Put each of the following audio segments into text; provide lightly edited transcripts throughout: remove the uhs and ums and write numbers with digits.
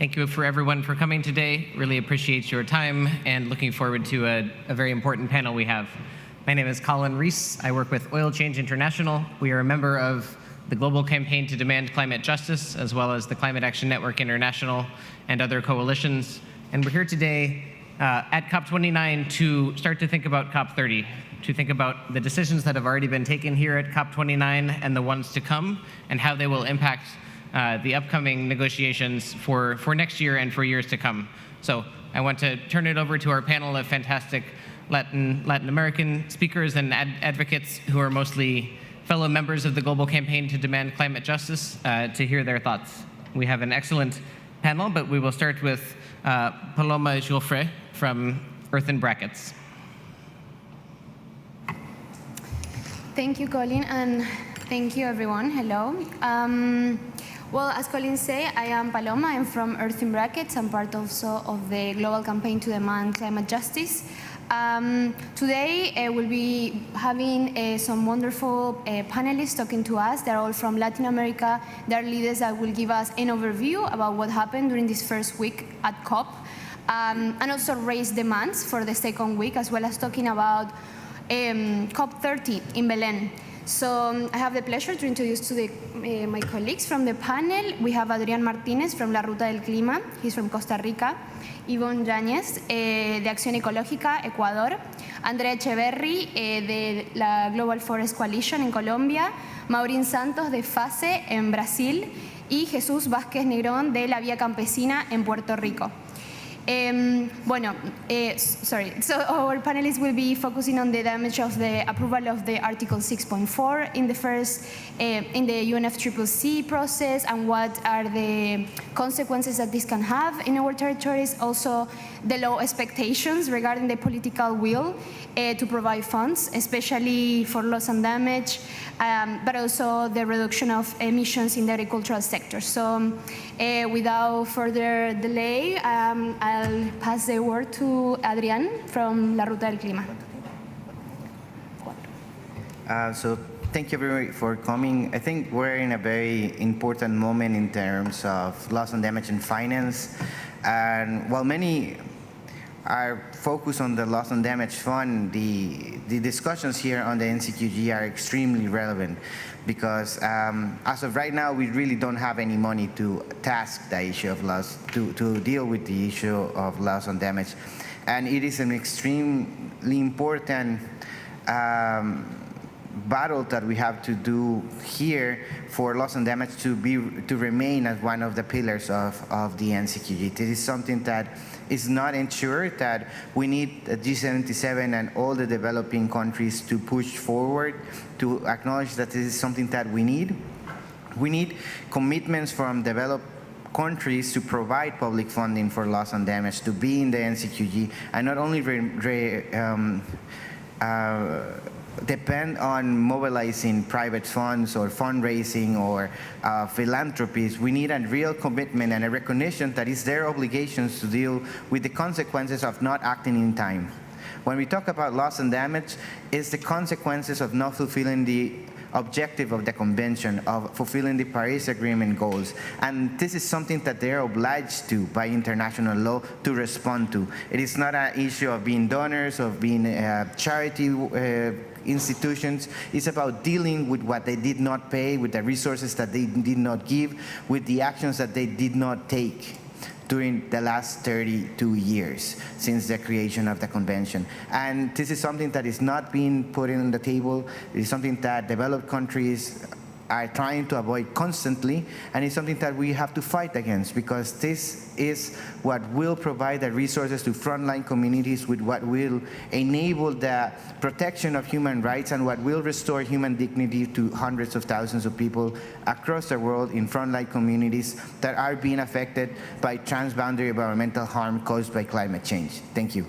Thank you for everyone for coming today. Really appreciate your time and looking forward to a very important panel we have. My name is Colin Reese. I work with Oil Change International. We are a member of the Global Campaign to Demand Climate Justice, as well as the Climate Action Network International and other coalitions. And we're here today at COP29 to start to think about COP30, to think about the decisions that have already been taken here at COP29 and the ones to come, and how they will impact the upcoming negotiations for next year and for years to come. So I want to turn it over to our panel of fantastic Latin American speakers and advocates who are mostly fellow members of the Global Campaign to Demand Climate Justice to hear their thoughts. We have an excellent panel, but we will start with Paloma Joffre from Earth in Brackets. Thank you, Colin, and thank you, everyone. Hello. Well, as Colin said, I am Paloma. I'm from Earth in Brackets. I'm part also of the Global Campaign to Demand Climate Justice. Today, we'll be having some wonderful panelists talking to us. They're all from Latin America. They're leaders that will give us an overview about what happened during this first week at COP, and also raise demands for the second week, as well as talking about COP30 in Belém. So I have the pleasure to introduce to my colleagues from the panel. We have Adrián Martínez from La Ruta del Clima. He's from Costa Rica. Ivonne Yáñez, de Acción Ecológica, Ecuador. Andrea Echeverry, de la Global Forest Coalition en Colombia. Maurín Santos, de FACE, en Brasil. Y Jesús Vázquez Negrón, de la Vía Campesina, en Puerto Rico. So our panelists will be focusing on the damage of the approval of the Article 6.4 in the first, in the UNFCCC process, and what are the consequences that this can have in our territories. Also, the low expectations regarding the political will to provide funds, especially for loss and damage, but also the reduction of emissions in the agricultural sector. So without further delay, I'll pass the word to Adrián from La Ruta del Clima. So thank you everybody for coming. I think we're in a very important moment in terms of loss and damage and finance. And while many are focused on the loss and damage fund, the discussions here on the NCQG are extremely relevant because as of right now, we really don't have any money to task the issue of loss, to deal with the issue of loss and damage. And it is an extremely important battle that we have to do here for loss and damage to remain as one of the pillars of the NCQG. This is something that is not ensured, that we need G77 and all the developing countries to push forward, to acknowledge that this is something that we need. We need commitments from developed countries to provide public funding for loss and damage, to be in the NCQG, and not only depend on mobilizing private funds or fundraising or philanthropies. We need a real commitment and a recognition that it's their obligations to deal with the consequences of not acting in time. When we talk about loss and damage, it's the consequences of not fulfilling the objective of the convention, of fulfilling the Paris Agreement goals. And this is something that they're obliged to by international law to respond to. It is not an issue of being donors, of being charity institutions. It's about dealing with what they did not pay, with the resources that they did not give, with the actions that they did not take during the last 32 years since the creation of the convention. And this is something that is not being put on the table. It is something that developed countries are trying to avoid constantly, and it's something that we have to fight against, because this is what will provide the resources to frontline communities, with what will enable the protection of human rights and what will restore human dignity to hundreds of thousands of people across the world in frontline communities that are being affected by transboundary environmental harm caused by climate change. Thank you.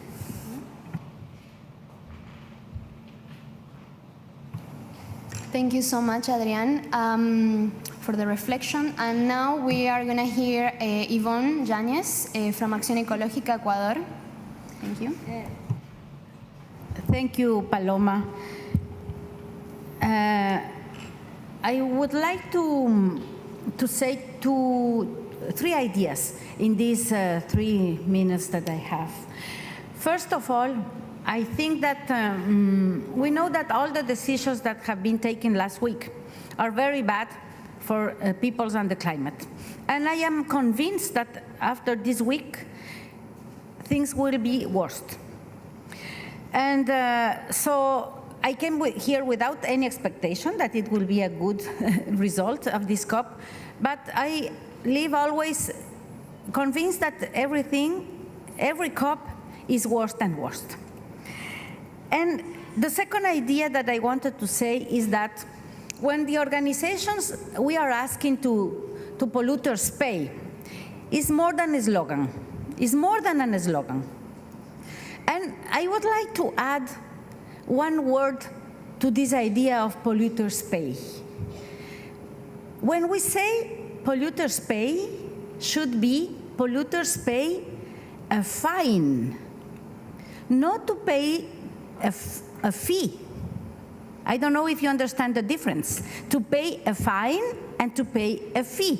Thank you so much, Adrián, for the reflection. And now we are going to hear Ivonne Yáñez from Acción Ecológica, Ecuador. Thank you. Thank you, Paloma. I would like to say two three ideas in these 3 minutes that I have. First of all, I think that we know that all the decisions that have been taken last week are very bad for peoples and the climate. And I am convinced that after this week, things will be worse. And so I came here without any expectation that it will be a good result of this COP, but I live always convinced that every COP is worse and worse. And the second idea that I wanted to say is that when the organizations we are asking to polluters pay, is more than a slogan. It's more than a slogan. And I would like to add one word to this idea of polluters pay. When we say polluters pay, should be polluters pay a fine, not to pay a fee. I don't know if you understand the difference. To pay a fine and to pay a fee.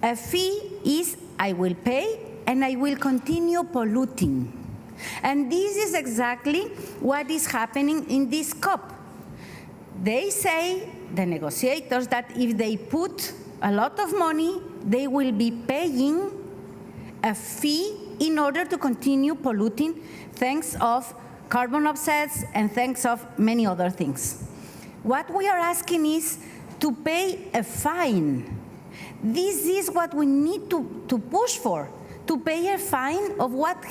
A fee is I will pay and I will continue polluting. And this is exactly what is happening in this COP. They say, the negotiators, that if they put a lot of money, they will be paying a fee in order to continue polluting, thanks of carbon offsets and thanks of many other things. What we are asking is to pay a fine. This is what we need to push for, to pay a fine of what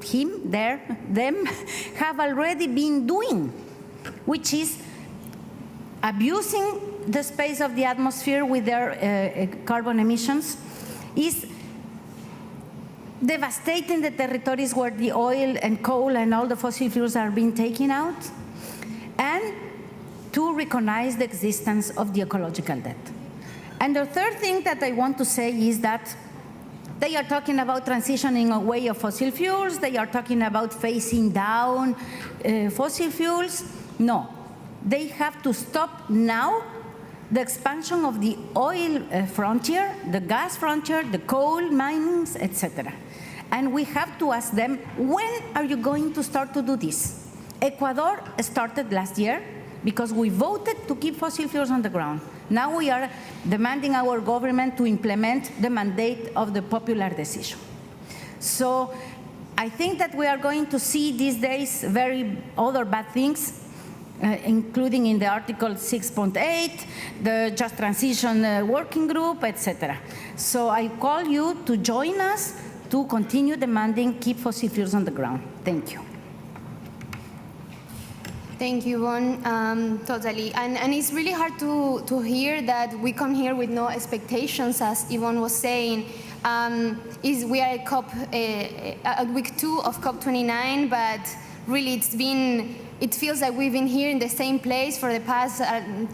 them have already been doing, which is abusing the space of the atmosphere with their carbon emissions, is devastating the territories where the oil and coal and all the fossil fuels are being taken out, and to recognize the existence of the ecological debt. And the third thing that I want to say is that they are talking about transitioning away of fossil fuels. They are talking about phasing down fossil fuels. No, they have to stop now the expansion of the oil frontier, the gas frontier, the coal minings, etc. And we have to ask them, when are you going to start to do this? Ecuador started last year because we voted to keep fossil fuels on the ground. Now we are demanding our government to implement the mandate of the popular decision. So I think that we are going to see these days very other bad things, including in the Article 6.8, the Just Transition Working Group, etc. So I call you to join us to continue demanding keep fossil fuels on the ground. Thank you. Thank you, Yvonne, totally. And it's really hard to hear that we come here with no expectations, as Yvonne was saying. We are at week 2 of COP29, but really it feels like we've been here in the same place for the past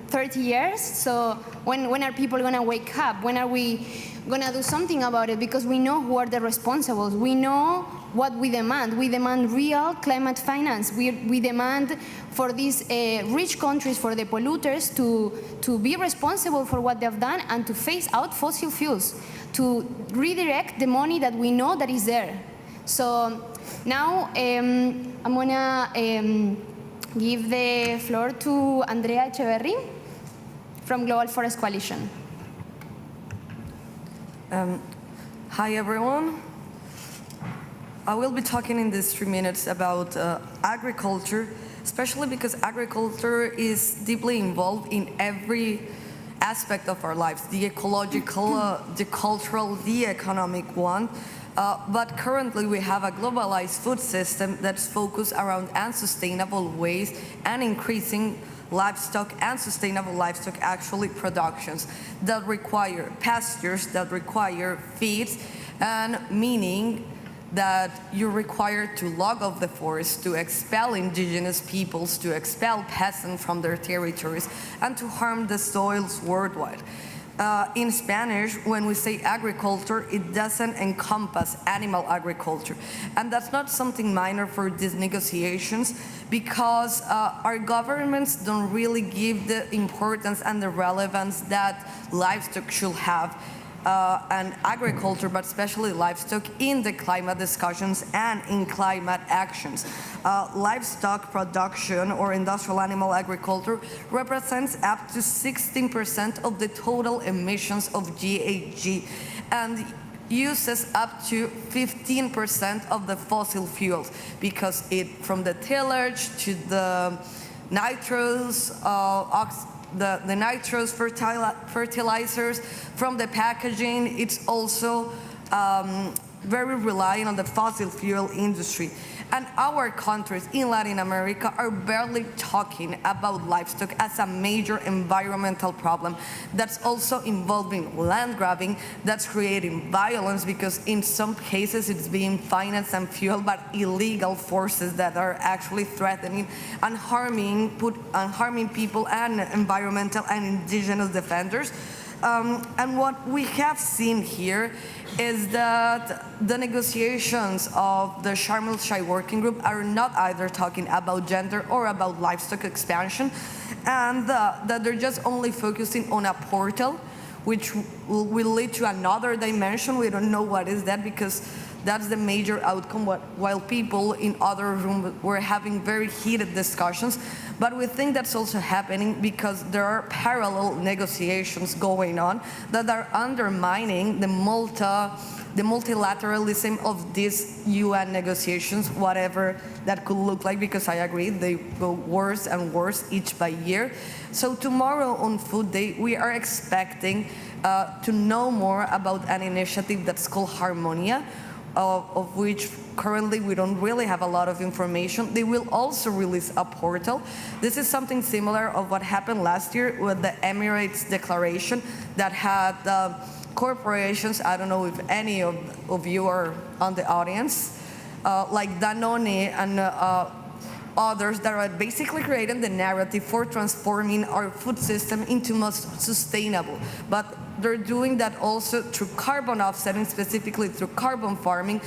30 years. So when are people gonna wake up? When are we gonna do something about it? Because we know who are the responsibles. We know what we demand. We demand real climate finance. We demand for these rich countries, for the polluters, to be responsible for what they've done and to phase out fossil fuels, to redirect the money that we know that is there. So now I'm gonna give the floor to Andrea Echeverri from Global Forest Coalition. Hi, everyone. I will be talking in these 3 minutes about agriculture, especially because agriculture is deeply involved in every aspect of our lives, the ecological, the cultural, the economic one. But currently we have a globalized food system that's focused around unsustainable waste and increasing livestock and sustainable livestock actually productions that require pastures, that require feeds, and meaning that you're required to log off the forest, to expel indigenous peoples, to expel peasants from their territories, and to harm the soils worldwide. In Spanish, when we say agriculture, it doesn't encompass animal agriculture. And that's not something minor for these negotiations, because our governments don't really give the importance and the relevance that livestock should have. and agriculture, but especially livestock, in the climate discussions and in climate actions. Livestock production or industrial animal agriculture represents up to 16% of the total emissions of GHG and uses up to 15% of the fossil fuels, because from the tillage to the nitrous, the nitrous fertilizers, from the packaging, it's also very reliant on the fossil fuel industry. And our countries in Latin America are barely talking about livestock as a major environmental problem that's also involving land grabbing, that's creating violence, because in some cases it's being financed and fueled by illegal forces that are actually threatening and harming people and environmental and indigenous defenders. And what we have seen here is that the negotiations of the Sharm el-Sheikh Working Group are not either talking about gender or about livestock expansion, and that they're just only focusing on a portal, which will lead to another dimension. We don't know what is that, because that's the major outcome, while people in other rooms were having very heated discussions. But we think that's also happening because there are parallel negotiations going on that are undermining the multilateralism of these UN negotiations, whatever that could look like, because I agree, they go worse and worse each by year. So tomorrow on Food Day, we are expecting to know more about an initiative that's called Harmonia, of which currently we don't really have a lot of information. They will also release a portal. This is something similar of what happened last year with the Emirates Declaration that had corporations, I don't know if any of you are on the audience, like Danone and others that are basically creating the narrative for transforming our food system into most sustainable. But they're doing that also through carbon offsetting, specifically through carbon farming,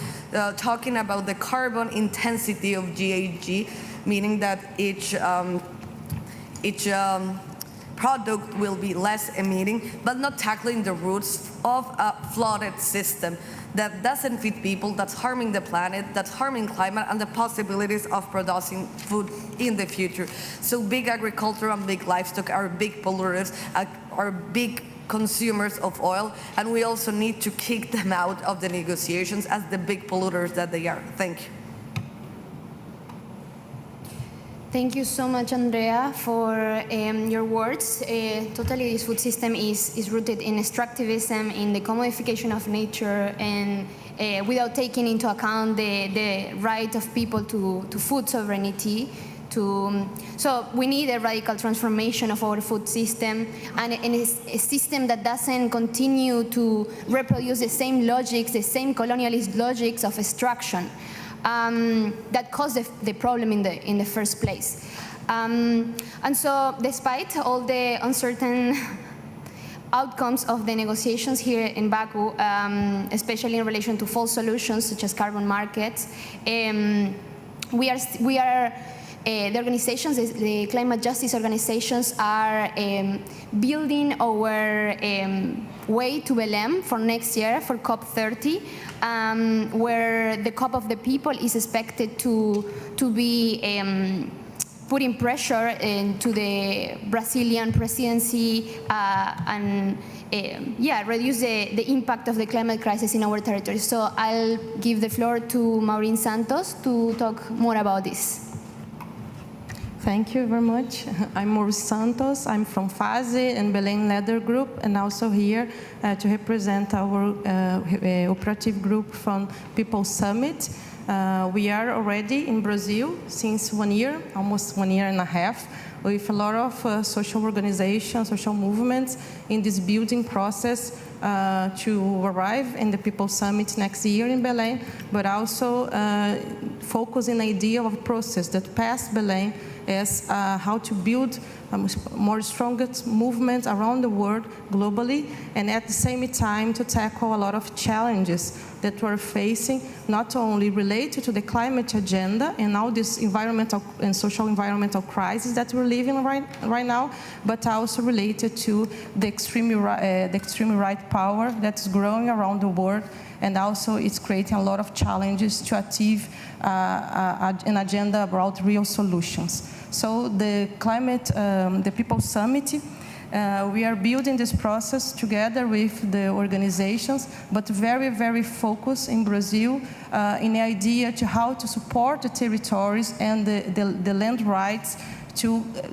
talking about the carbon intensity of GHG, meaning that each product will be less emitting, but not tackling the roots of a flooded system that doesn't feed people, that's harming the planet, that's harming climate, and the possibilities of producing food in the future. So big agriculture and big livestock are big polluters, are big consumers of oil, and we also need to kick them out of the negotiations as the big polluters that they are. Thank you. Thank you so much, Andrea, for your words. Totally, this food system is rooted in extractivism, in the commodification of nature, and without taking into account the right of people to food sovereignty. So we need a radical transformation of our food system, and a system that doesn't continue to reproduce the same logics, the same colonialist logics of extraction that caused the problem in the first place. And so despite all the uncertain outcomes of the negotiations here in Baku, especially in relation to false solutions such as carbon markets, we are the organizations, the climate justice organizations, are building our way to Belém for next year, for COP30, where the COP of the people is expected to be putting pressure into the Brazilian presidency and reduce the impact of the climate crisis in our territory. So I'll give the floor to Maureen Santos to talk more about this. Thank you very much. I'm Maureen Santos. I'm from FASE and Belém Leather Group, and also here to represent our operative group from People Summit. We are already in Brazil since 1 year, almost 1 year and a half, with a lot of social organizations, social movements in this building process to arrive in the People Summit next year in Belém, but also focus on the idea of a process that passed Belém as how to build more strongest movements around the world globally, and at the same time to tackle a lot of challenges that we're facing, not only related to the climate agenda and all this environmental and social environmental crisis that we're living right now, but also related to the extreme right power that's growing around the world, and also it's creating a lot of challenges to achieve an agenda about real solutions. So the the People Summit, we are building this process together with the organizations, but very, very focused in Brazil in the idea to how to support the territories and the land rights.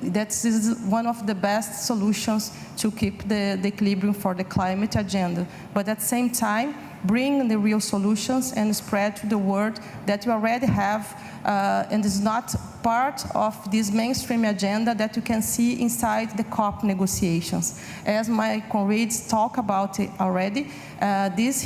That is one of the best solutions to keep the equilibrium for the climate agenda. But at the same time, bring the real solutions and spread to the world that we already have and is not part of this mainstream agenda that you can see inside the COP negotiations. As my comrades talk about it already, this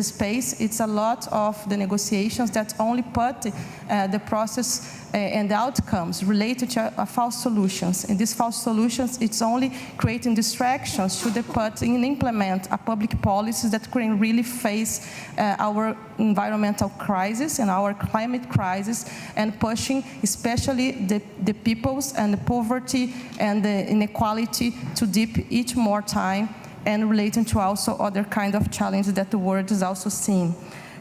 space, it's a lot of the negotiations that only put the process and the outcomes related to false solutions. And these false solutions, it's only creating distractions to put and implement a public policies that can really face our environmental crisis and our climate crisis, and pushing especially the peoples and the poverty and the inequality to deep each more time, and relating to also other kind of challenges that the world is also seeing.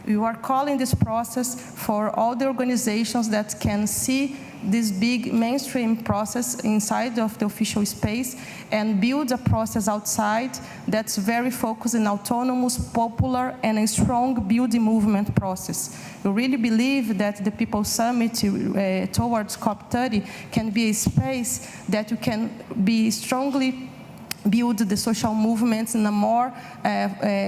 We are calling this process for all the organizations that can see this big mainstream process inside of the official space and build a process outside that's very focused in autonomous, popular, and a strong building movement process. We really believe that the People Summit towards COP30 can be a space that you can be strongly build the social movements in a more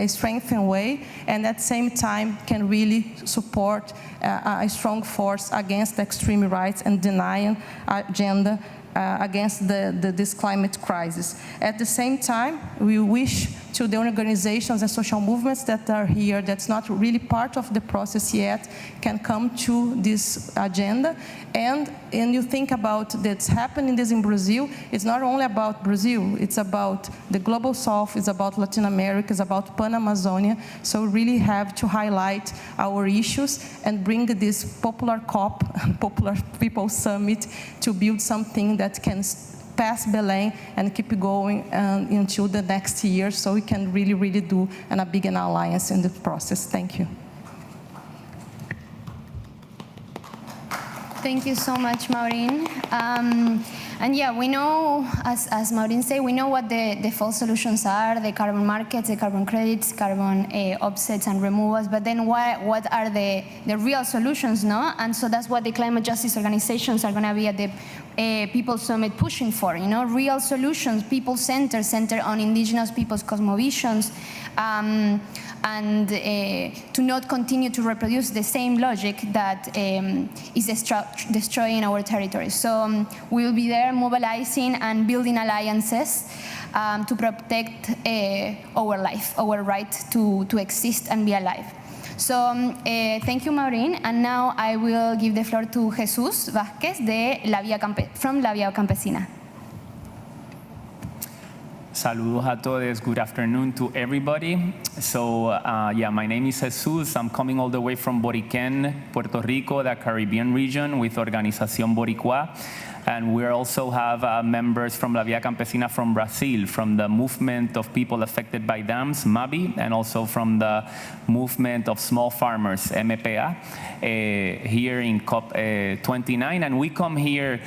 strengthened way, and at the same time can really support a strong force against the extreme rights and denying agenda against this climate crisis. At the same time, we wish to the organizations and social movements that are here, that's not really part of the process yet, can come to this agenda. And you think about that's happening this in Brazil, it's not only about Brazil, it's about the Global South, it's about Latin America, it's about Pan-Amazonia. So we really have to highlight our issues and bring this popular COP, Popular People Summit, to build something that can pass Belém and keep going until the next year, so we can really, really do a big alliance in the process. Thank you. Thank you so much, Maureen. And yeah, we know, as Maureen said, we know what the false solutions are, the carbon markets, the carbon credits, carbon offsets and removals, but then what are the real solutions, no? And so that's what the climate justice organizations are gonna be at the People Summit pushing for, you know, real solutions, people-centered, centered on indigenous people's cosmovisions, and to not continue to reproduce the same logic that is destroying our territory. So we will be there mobilizing and building alliances to protect our life, our right to exist and be alive. So thank you, Maureen. And now I will give the floor to Jesus Vázquez from La Vía Campesina. Saludos a todos. Good afternoon to everybody. So, yeah, my name is Jesus. I'm coming all the way from Boriquén, Puerto Rico, the Caribbean region, with Organización Boricua. And we also have members from La Vía Campesina from Brazil, from the movement of people affected by dams, MABI, and also from the movement of small farmers, MPA, here in COP29. And we come here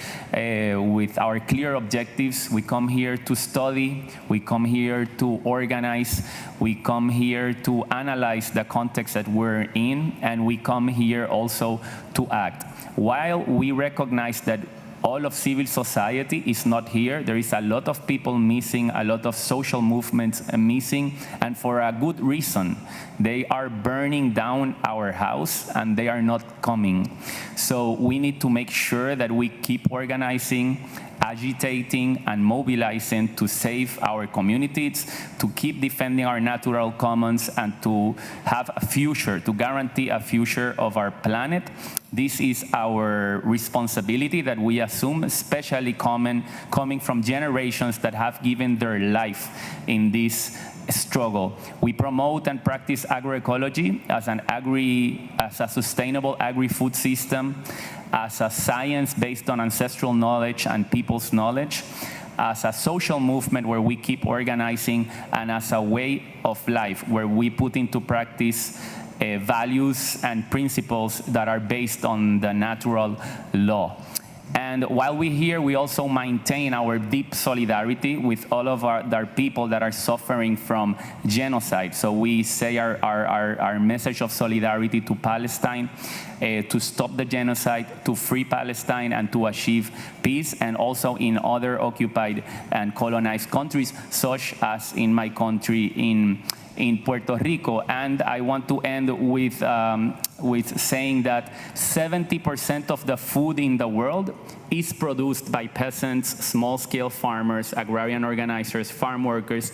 with our clear objectives. We come here to study. We come here to organize. We come here to analyze the context that we're in. And we come here also to act. While we recognize that all of civil society is not here. There is a lot of people missing, a lot of social movements missing, and for a good reason. They are burning down our house and they are not coming. So we need to make sure that we keep organizing, agitating and mobilizing to save our communities, to keep defending our natural commons, and to have a future, to guarantee a future of our planet. This is our responsibility that we assume, especially coming from generations that have given their life in this struggle. We promote and practice agroecology as a sustainable agri-food system, as a science based on ancestral knowledge and people's knowledge, as a social movement where we keep organizing, and as a way of life where we put into practice values and principles that are based on the natural law. And while we're here, we also maintain our deep solidarity with all of our people that are suffering from genocide. So we say our message of solidarity to Palestine, to stop the genocide, to free Palestine, and to achieve peace, and also in other occupied and colonized countries, such as in my country, in Puerto Rico. And I want to end with saying that 70% of the food in the world is produced by peasants, small-scale farmers, agrarian organizers, farm workers,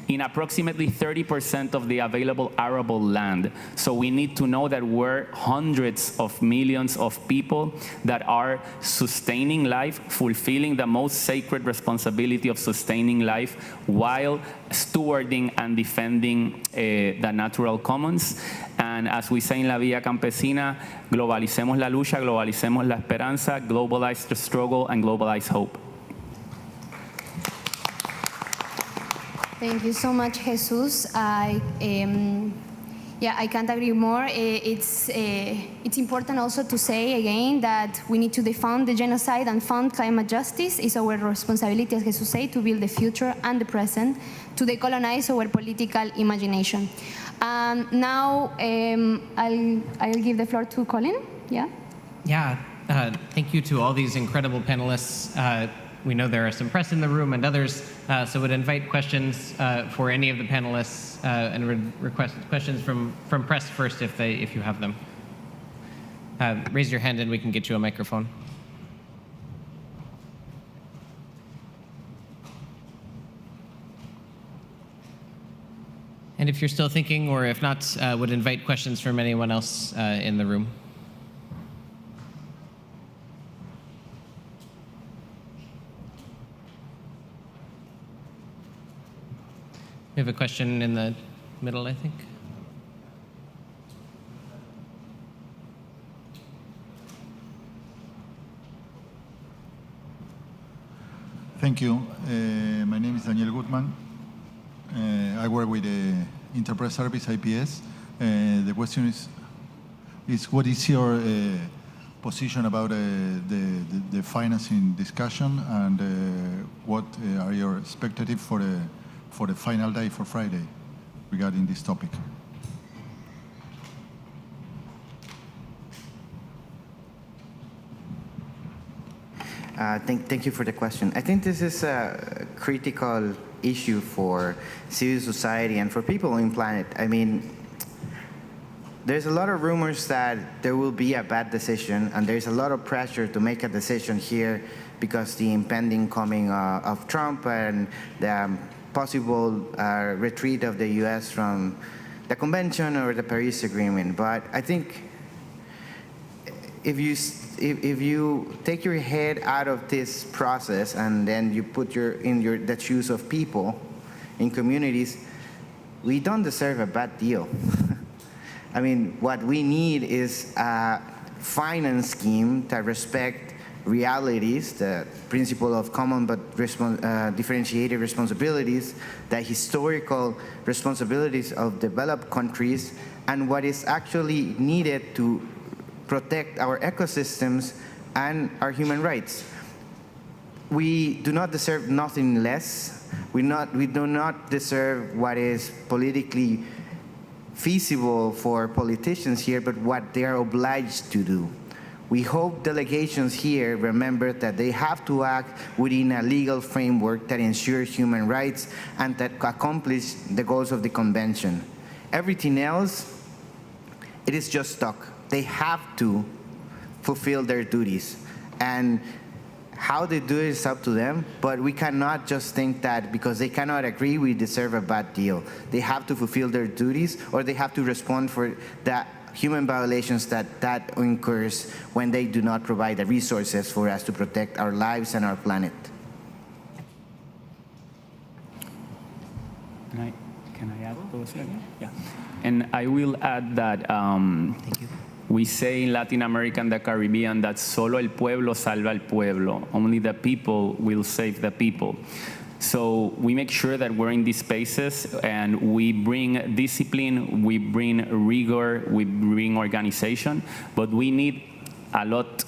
in approximately 30% of the available arable land. So we need to know that we're hundreds of millions of people that are sustaining life, fulfilling the most sacred responsibility of sustaining life while stewarding and defending the natural commons. And as we say in La Villa Campesina, globalicemos la lucha, globalicemos la esperanza, globalize the struggle, and globalize hope. Thank you so much, Jesus. I can't agree more. It's important also to say again that we need to defund the genocide and fund climate justice. It's our responsibility, as Jesus said, to build the future and the present, to decolonize our political imagination. Now I'll give the floor to Colin. Yeah. Yeah. Thank you to all these incredible panelists. We know there are some press in the room and others, so would invite questions for any of the panelists and would request questions from press first if you have them. Raise your hand and we can get you a microphone. And if you're still thinking, or if not, would invite questions from anyone else in the room. We have a question in the middle, I think. Thank you. My name is Daniel Gutman. I work with the Enterprise Service, IPS. The question is what is your position about the financing discussion, and what are your expectations for the final day, for Friday, regarding this topic? Thank you for the question. I think this is a critical issue for civil society and for people on the planet. I mean, there's a lot of rumors that there will be a bad decision, and there's a lot of pressure to make a decision here because the impending coming of Trump and the possible retreat of the U.S. from the convention or the Paris Agreement. But I think if you take your head out of this process and then you put the shoes of people in communities, we don't deserve a bad deal. I mean, what we need is a finance scheme that respects realities, the principle of common but differentiated responsibilities, the historical responsibilities of developed countries, and what is actually needed to protect our ecosystems and our human rights. We do not deserve nothing less. We do not deserve what is politically feasible for politicians here, but what they are obliged to do. We hope delegations here remember that they have to act within a legal framework that ensures human rights and that accomplish the goals of the convention. Everything else, it is just talk. They have to fulfill their duties. And how they do it is up to them, but we cannot just think that because they cannot agree, we deserve a bad deal. They have to fulfill their duties, or they have to respond for the human violations that incurs when they do not provide the resources for us to protect our lives and our planet. Can I add those again? Yeah. And I will add that we say in Latin America and the Caribbean that solo el pueblo salva al pueblo. Only the people will save the people. So we make sure that we're in these spaces and we bring discipline, we bring rigor, we bring organization, but we need a lot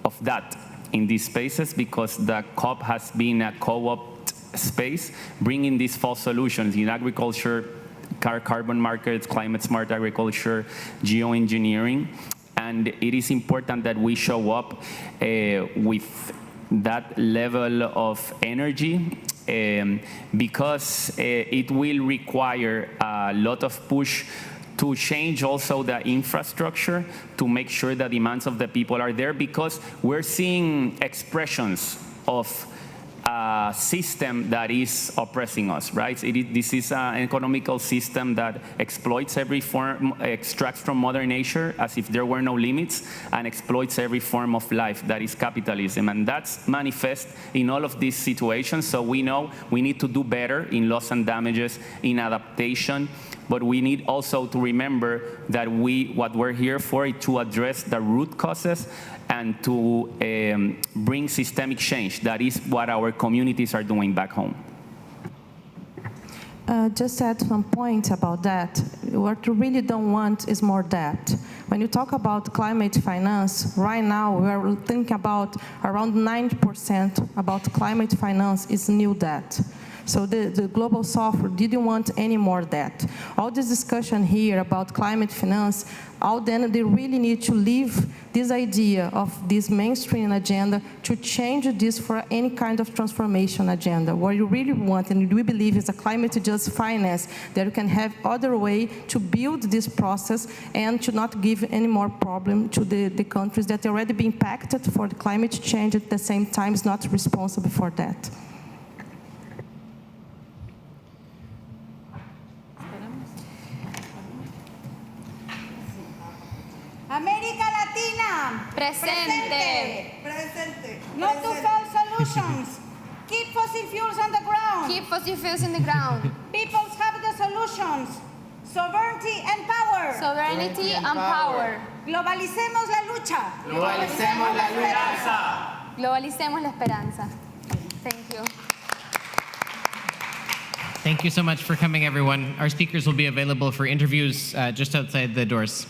of that in these spaces because the COP has been a co-opt space, bringing these false solutions in agriculture, carbon markets, climate smart agriculture, geoengineering, and it is important that we show up with that level of energy because it will require a lot of push to change also the infrastructure to make sure the demands of the people are there because we're seeing expressions of a system that is oppressing us, right? This is an economical system that exploits every form, extracts from Mother Nature as if there were no limits, and exploits every form of life that is capitalism. And that's manifest in all of these situations. So we know we need to do better in loss and damages, in adaptation, but we need also to remember that what we're here for is to address the root causes and to bring systemic change. That is what our communities are doing back home. Just to add some points about that, what we really don't want is more debt. When you talk about climate finance, right now we're thinking about around 9% about climate finance is new debt. So the Global South didn't want any more debt. All this discussion here about climate finance, then they really need to leave this idea of this mainstream agenda to change this for any kind of transformation agenda. What you really want, and we believe, is a climate just finance, that you can have other way to build this process and to not give any more problem to the countries that already been impacted for the climate change at the same time is not responsible for that. América Latina. Presente. Presente. No to fail solutions. Keep fossil fuels on the ground. Keep fossil fuels in the ground. Peoples have the solutions. Sovereignty and power. Sovereignty and power. Globalicemos la lucha. Globalicemos la esperanza. Globalicemos la esperanza. Thank you. Thank you so much for coming, everyone. Our speakers will be available for interviews just outside the doors.